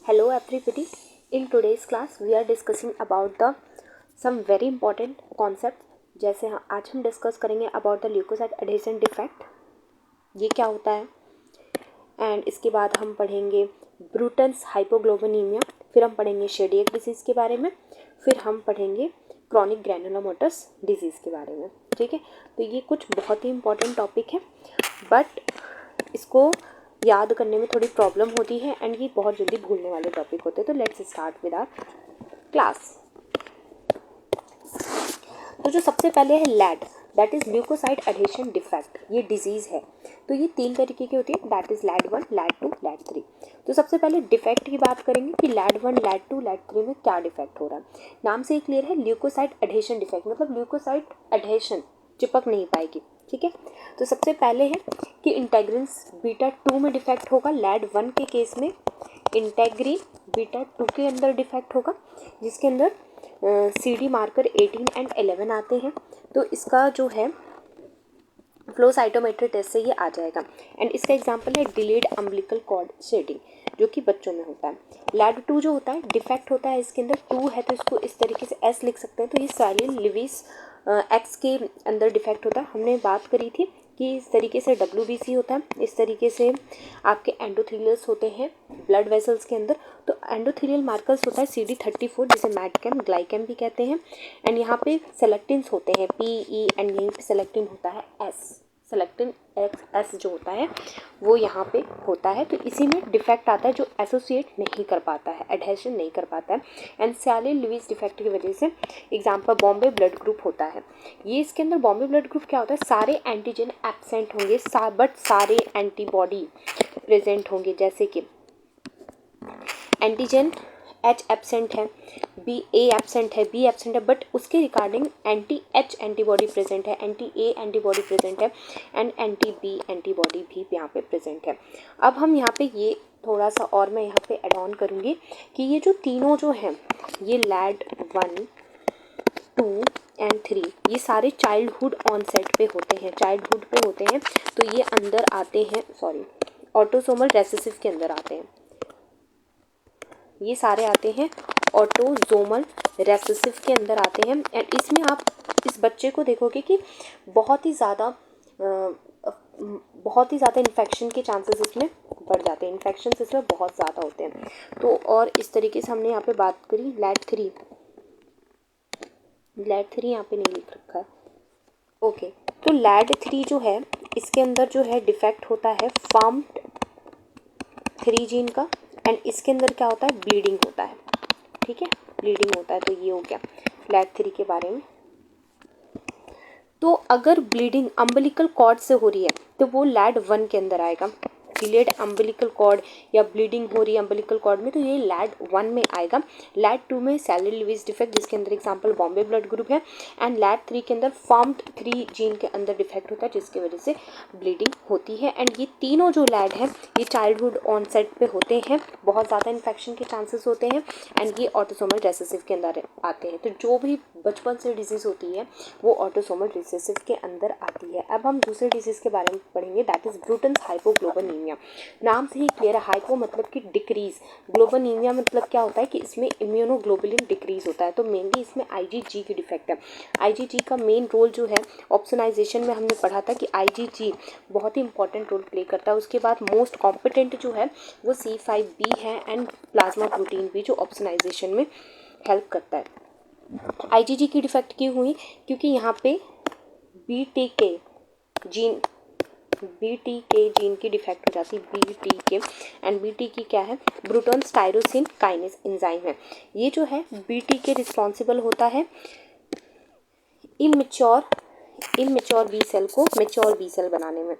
Hello everybody. In today's class we are discussing about the some very important concept. जैसे आज हम discuss करेंगे about the leucocyte adhesion defect, ये क्या होता है, एंड इसके बाद हम पढ़ेंगे ब्रूटन्स हाइपोग्लोबिनीमिया, फिर हम पढ़ेंगे शेडियक डिजीज़ के बारे में, फिर हम पढ़ेंगे क्रॉनिक ग्रैनुलोमेटस डिजीज़ के बारे में. ठीक है, तो ये कुछ बहुत ही इंपॉर्टेंट टॉपिक है, बट इसको याद करने में थोड़ी प्रॉब्लम होती है एंड ये बहुत जल्दी भूलने वाले टॉपिक होते हैं. तो let's start with our class. तो जो सबसे पहले है LAD, that is leucocyte adhesion defect. ये डिजीज़ है. तो ये 3 तरीके की होती है, that is LAD 1, LAD 2, LAD 3. तो सबसे पहले डिफेक्ट की बात करेंगे कि लैड 1, लैड 2, लैड 3 में क्या डिफेक्ट हो रहा है. नाम से ही क्लियर है, ल्यूकोसाइट एडेशन डिफेक्ट, मतलब ल्यूकोसाइट एडेशन चिपक नहीं पाएगी. ठीक है, तो सबसे पहले है कि इंटेग्रिन्स बीटा 2 में डिफेक्ट होगा. लैड 1 के केस में इंटेग्रिन बीटा 2 के अंदर डिफेक्ट होगा, जिसके अंदर CD मार्कर 18 एंड 11 आते हैं. तो इसका जो है फ्लो साइटोमेट्री टेस्ट से ये आ जाएगा. एंड इसका एग्जांपल है डिलेड अम्बिलिकल कॉर्ड शेडिंग, जो कि बच्चों में होता है. लैड 2 जो होता है डिफेक्ट होता है, इसके अंदर 2 है तो इसको इस तरीके से S लिख सकते हैं. तो ये साइलिन लिविस X के अंदर डिफेक्ट होता है. हमने बात करी थी कि इस तरीके से WBC होता है, इस तरीके से आपके एंडोथेलियल्स होते हैं ब्लड वेसल्स के अंदर. तो एंडोथेलियल मार्कर्स होता है CD34, जिसे मैडकेम ग्लाइकेम भी कहते हैं. एंड यहाँ पे सेलेक्टिन्स होते हैं PE, एंड यहीं पे सेलेक्टिन होता है S. सेलेक्टिन S जो होता है वो यहाँ पे होता है. तो इसी में डिफेक्ट आता है जो एसोसिएट नहीं कर पाता है, एडहेशन नहीं कर पाता है. एंड साइलिन लिविस डिफेक्ट की वजह से एग्जाम्पल बॉम्बे ब्लड ग्रुप होता है. ये इसके अंदर बॉम्बे ब्लड ग्रुप क्या होता है, सारे एंटीजन एब्सेंट होंगे बट सारे एंटीबॉडी प्रेजेंट होंगे. जैसे कि एंटीजन H एब्सेंट है, A एब्सेंट है, B एब्सेंट है, बट उसके regarding anti H antibody present है, एंटी A एंटीबॉडी प्रेजेंट है, एंड एंटी B एंटीबॉडी भी यहाँ पे प्रेजेंट है. अब हम यहाँ पे ये थोड़ा सा और मैं यहाँ पे एड ऑन करूँगी कि ये जो तीनों जो हैं, ये लैड 1, 2 एंड 3, ये सारे चाइल्डहुड ऑनसेट पे होते हैं, चाइल्डहुड पे होते हैं. तो ये अंदर आते हैं, ऑटोसोमल रेसेसिव के अंदर आते हैं. ये सारे आते हैं ऑटोसोमल रेसेसिव के अंदर आते हैं. एंड इसमें आप इस बच्चे को देखोगे कि बहुत ही ज़्यादा इन्फेक्शन के चांसेस इसमें बढ़ जाते हैं. इन्फेक्शन इसमें बहुत ज़्यादा होते हैं. तो और इस तरीके से हमने यहाँ पे बात करी लैड 3 यहाँ पे नहीं लिख रखा है. ओके, तो लैड 3 जो है इसके अंदर जो है डिफेक्ट होता है FAMT3 जीन का. एंड इसके अंदर क्या होता है, ब्लीडिंग होता है. ठीक है, ब्लीडिंग होता है. तो ये हो गया लैड 3 के बारे में. तो अगर ब्लीडिंग अम्बिलिकल कॉर्ड से हो रही है तो वो लैड 1 के अंदर आएगा. डिलेड अम्बिलिकल कॉर्ड या ब्लीडिंग हो रही है अम्बिलिकल कॉर्ड में, तो ये लैड 1 में आएगा. लैड 2 में साइलिन लिविस डिफेक्ट, जिसके अंदर एग्जांपल बॉम्बे ब्लड ग्रुप है. एंड लैड 3 के अंदर FAMT3 जीन के अंदर डिफेक्ट होता है, जिसकी वजह से ब्लीडिंग होती है. एंड ये तीनों जो लैड हैं ये चाइल्डहुड ऑनसेट पे होते हैं, बहुत ज़्यादा इन्फेक्शन के चांसेस होते हैं. एंड ये ऑटोसोमल रेसेसिव के अंदर आते हैं. तो जो भी बचपन से डिजीज़ होती है वो ऑटोसोमल रिसेसिव के अंदर आती है. अब हम दूसरे डिजीज़ के बारे में पढ़ेंगे, दैट इज़ ब्रूटन्स हाइपोग्लोबिनीमिया. नाम से ही क्लियर है, हाइपो मतलब कि डिक्रीज, ग्लोबिनीमिया मतलब क्या होता है कि इसमें इम्यूनोग्लोबुलिन डिक्रीज होता है. तो मेनली इसमें IgG की डिफेक्ट है. IgG का मेन रोल जो है ऑप्सोनाइजेशन में हमने पढ़ा था कि IgG बहुत ही इंपॉर्टेंट रोल प्ले करता है. उसके बाद मोस्ट कॉम्पिटेंट जो है वो C5b है, एंड प्लाज्मा प्रोटीन भी जो ऑप्सोनाइजेशन में हेल्प करता है. IgG की डिफेक्ट क्यों हुई, क्योंकि यहाँ पे BTK जीन की डिफेक्ट हो जाती है, BTK. एंड BTK क्या है, ब्रूटन्स टायरोसिन काइनेस एंजाइम है. ये जो है BTK रिस्पॉन्सिबल होता है इमेच्योर बी सेल को मैच्योर बी सेल बनाने में.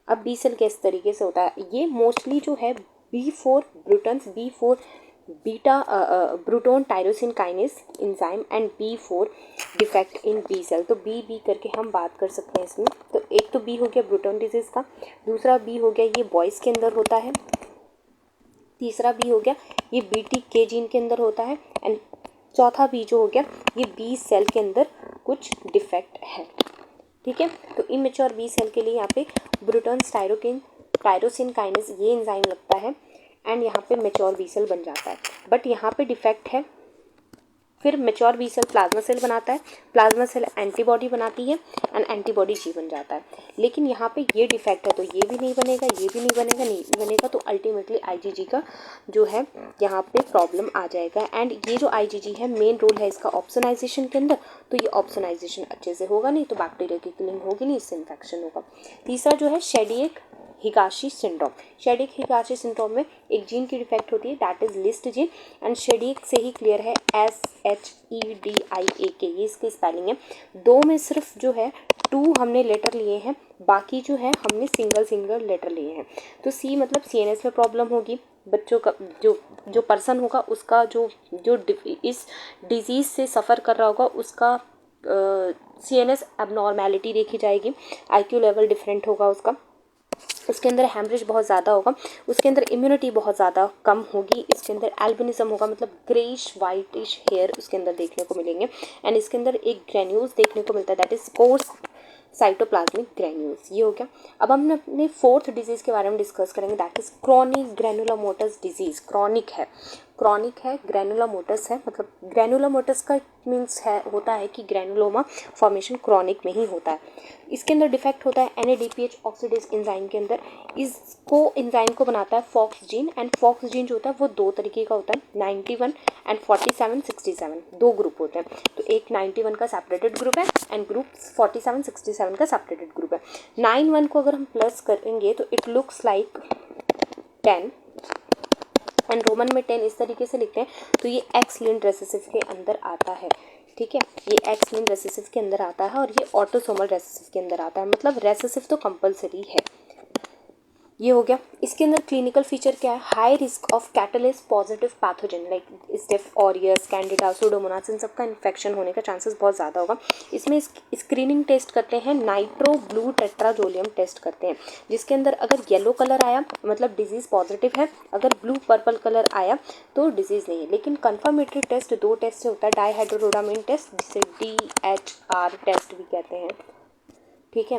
अब बी सेल किस तरीके से होता है, ये मोस्टली जो है B4 beta Bruton tyrosine kinase enzyme and B4 defect in B cell. तो बी करके हम बात कर सकते हैं इसमें. तो एक तो बी हो गया ब्रूटोन डिजीज़ का, दूसरा बी हो गया ये बॉयज़ के अंदर होता है, तीसरा बी हो गया ये BTK जीन के अंदर होता है, एंड चौथा बी जो हो गया ये बी सेल के अंदर कुछ डिफेक्ट है. ठीक है, तो इमेच्योर बी सेल के लिए यहाँ पे ब्रूटोन टायरोसिन काइनेस ये एंजाइम लगता है. एंड यहाँ पे मेच्योर बी सेल बन जाता है। बट यहाँ पे डिफेक्ट है, फिर mature B cell plasma cell बनाता है, प्लाज्मा सेल एंटीबॉडी बनाती है एंड एंटीबॉडी जी बन जाता है। लेकिन यहाँ पे ये डिफेक्ट है तो ये भी नहीं बनेगा, ये भी नहीं बनेगा, नहीं बनेगा, तो अल्टीमेटली आईजीजी का जो है यहाँ पे प्रॉब्लम आ जाएगा। एंड ये जो आईजीजी है मेन रोल है इसका ऑप्सोनाइजेशन के अंदर, तो ये ऑप्सोनाइजेशन अच्छे से होगा नहीं तो बैक्टीरिया की किलिंग होगी नहीं, इससे इन्फेक्शन होगा। तीसरा जो है Chediak Higashi syndrome. Chediak Higashi syndrome में एक जीन की डिफेक्ट होती है, that is list gene, and Chediak से ही क्लियर है, SHEDIAK ये इसकी स्पेलिंग है। दो में सिर्फ जो है 2 हमने लेटर लिए हैं, बाकी जो है हमने सिंगल लेटर लिए हैं। तो सी मतलब CNS में प्रॉब्लम होगी, बच्चों का जो पर्सन होगा उसका जो इस डिजीज़ से सफ़र कर रहा होगा उसका CNS एबनॉर्मेलिटी देखी जाएगी, IQ लेवल डिफरेंट होगा उसके अंदर हैमरेज बहुत ज़्यादा होगा, उसके अंदर इम्यूनिटी बहुत ज़्यादा कम होगी, इसके अंदर एल्बिनिज्म होगा, मतलब ग्रेइश वाइटिश हेयर उसके अंदर देखने को मिलेंगे। एंड इसके अंदर एक ग्रेन्यूल्स देखने को मिलता है, that is course cytoplasmic granules. ये हो गया। अब हम अपने फोर्थ डिजीज़ के बारे में डिस्कस करेंगे, that is chronic granulomatous disease. Chronic है, ग्रैनुलोमोटस है, मतलब ग्रैनुलोमोटस का मीन्स है होता है कि ग्रैनुलोमा फॉर्मेशन क्रॉनिक में ही होता है। इसके अंदर डिफेक्ट होता है NADPH ऑक्सीडेज एंजाइम के अंदर। इसको एंजाइम को बनाता है FOX gene, and FOX gene जो होता है वो 2 तरीके का होता है, 91 एंड 47-67 2 ग्रुप होते हैं। तो एक 91 का सेपरेटेड ग्रुप है एंड ग्रुप 47-67 का सेपरेटेड ग्रुप है। 91 को अगर हम प्लस करेंगे तो it looks like 10 and Roman में 10 इस तरीके से लिखते हैं, तो ये एक्स लिंक्ड रेसेसिव के अंदर आता है। ठीक है, ये एक्स लिंक्ड रेसेसिव के अंदर आता है और ये ऑटोसोमल रेसेसिव के अंदर आता है, मतलब रेसेसिव तो कंपलसरी है। ये हो गया। इसके अंदर क्लिनिकल फीचर क्या है, high risk of catalase positive pathogen like staph aureus, Candida, Pseudomonas, इन सबका इन्फेक्शन होने का चांसेस बहुत ज़्यादा होगा। इसमें स्क्रीनिंग टेस्ट करते हैं, नाइट्रो ब्लू टेट्राजोलियम टेस्ट करते हैं, जिसके अंदर अगर येलो कलर आया मतलब डिजीज़ पॉजिटिव है, अगर ब्लू पर्पल कलर आया तो डिजीज़ नहीं है। लेकिन कंफर्मेटरी टेस्ट 2 टेस्ट से होता है, डाईहाइड्रोरोडामिन टेस्ट जिसे DHR टेस्ट भी कहते हैं, ठीक है,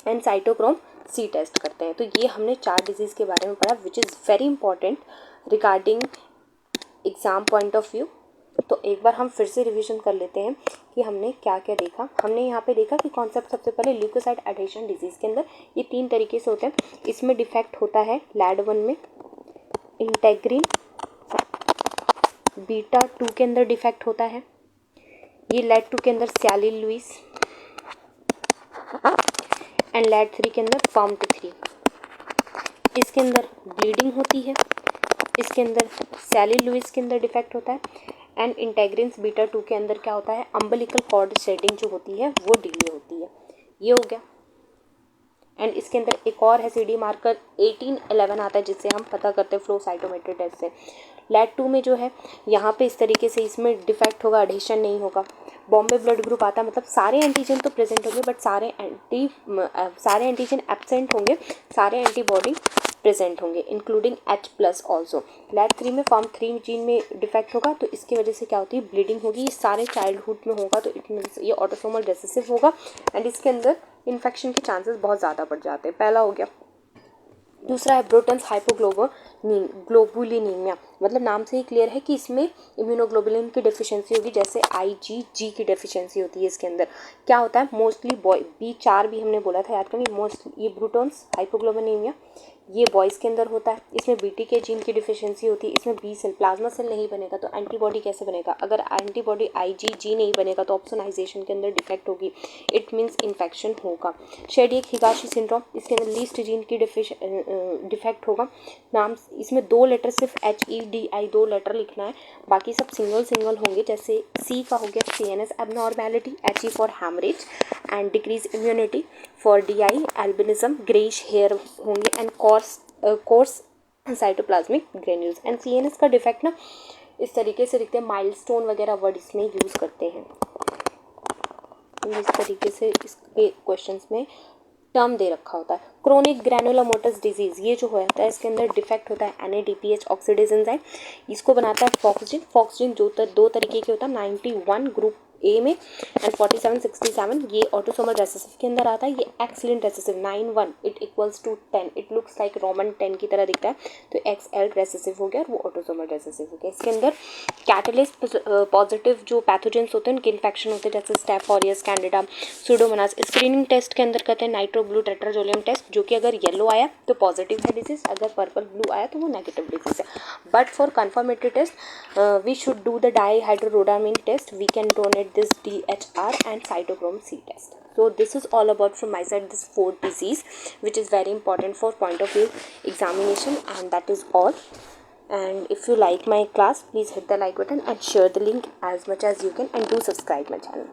एंड साइटोक्रोम C टेस्ट करते हैं। तो ये हमने 4 डिजीज़ के बारे में पढ़ा which is very important regarding exam point of view. तो एक बार हम फिर से रिवीजन कर लेते हैं कि हमने क्या क्या देखा। हमने यहाँ पे देखा कि कॉन्सेप्ट सबसे पहले ल्यूकोसाइट एडेशन डिजीज़ के अंदर ये 3 तरीके से होते हैं। इसमें डिफेक्ट होता है LAD1 में इंटेग्रिन बीटा 2 के अंदर डिफेक्ट होता है, ये LAD2 के अंदर सैलिल लुइस एंड LAD3 के अंदर FAMT3। इसके अंदर ब्लीडिंग होती है, इसके अंदर सैलिल लुइस के अंदर डिफेक्ट होता है एंड इंटेग्रिन्स बीटा 2 के अंदर क्या होता है, अम्बिलिकल कॉर्ड शेडिंग जो होती है वो डिले होती है। ये हो गया। एंड इसके अंदर एक और है CD मार्कर 1811 आता है जिससे हम पता करते हैं फ्लो साइटोमेट्री टेस्ट से। LAD2 में जो है यहाँ पे इस तरीके से इसमें डिफेक्ट होगा, एडिशन नहीं होगा। बॉम्बे ब्लड ग्रुप आता है, मतलब सारे एंटीजन तो प्रेजेंट होंगे बट सारे एंटीजन एब्सेंट होंगे, सारे एंटीबॉडी प्रेजेंट होंगे इंक्लूडिंग H+ ऑल्सो। LAD3 में FAMT3 जीन में डिफेक्ट होगा तो इसकी वजह से क्या होती है, ब्लीडिंग होगी। ये सारे चाइल्डहुड में होगा तो इट मीन्स ये ऑटोसोमल रेसेसिव होगा एंड इसके अंदर इन्फेक्शन के चांसेस बहुत ज़्यादा बढ़ जाते हैं। पहला हो गया। दूसरा है ब्रोटन्स हाइपोग्लोबुलिनीमिया, मतलब नाम से ही क्लियर है कि इसमें इम्यूनोग्लोबुलिन की डेफिशिएंसी होगी, जैसे IgG की डेफिशिएंसी होती है। इसके अंदर क्या होता है, मोस्टली बॉय B4 भी हमने बोला था, याद करेंगे। मोस्टली ये ब्रोटन्स हाइपोग्लोबुलिनीमिया ये बॉयज़ के अंदर होता है। इसमें BTK जीन की डिफिशिएंसी होती है। इसमें B सेल प्लाज्मा सेल नहीं बनेगा तो एंटीबॉडी कैसे बनेगा, अगर एंटीबॉडी IgG नहीं बनेगा तो ऑप्सोनाइजेशन के अंदर डिफेक्ट होगी, इट मीन्स इन्फेक्शन होगा। शेडिएक हिगाशी सिंड्रोम, इसके अंदर लीस्ट जीन की डिफेक्ट होगा। नाम इसमें 2 लेटर सिर्फ HEDI 2 लेटर लिखना है, बाकी सब सिंगल होंगे। जैसे C का हो गया CNS abnormality, HE for haemorrhage and decrease immunity, for DI albinism, greyish hair होंगे and coarse cytoplasmic granules. And CNS का डिफेक्ट ना इस तरीके से लिखते हैं, माइलस्टोन वगैरह वर्ड इसमें यूज़ करते हैं। इस तरीके से इसके क्वेश्चंस में टर्म दे रखा होता है। क्रोनिक ग्रैनुलोमोटस डिजीज़, ये जो होता है इसके अंदर डिफेक्ट होता है NADPH ऑक्सीडेज एंजाइम, इसको बनाता है फॉक्स जीन। फॉक्स जीन जो 2 तरीके के होता है, 91 ग्रुप ए में, एंड 47 67 ये ऑटोसोमल रेसेसिव के अंदर आता है। ये X-linked recessive 91 it equals to 10, it looks like Roman 10 की तरह दिखता है, तो XL रेसेसिव हो गया और वो ऑटोसोमल रेसेसिव हो गया। इसके अंदर कैटलिस्ट पॉजिटिव जो पैथोजेंस होते हैं उनके इन्फेक्शन होते हैं, जैसे Staph aureus, Candida, Pseudomonas. Screening test के अंदर कहते हैं नाइट्रो ब्लू टेट्राजोलियम टेस्ट, जो कि अगर येलो आया तो पॉजिटिव है डिजीज, अगर पर्पल ब्लू आया तो वो नेगेटिव डिजीज है। But for confirmatory test we should do the dihydrorhodamine test, we can denote this DHR and cytochrome C test. So this is all about from my side, this 4th disease which is very important for point of view examination, and that is all. And if you like my class, please hit the like button and share the link as much as you can, and do subscribe my channel.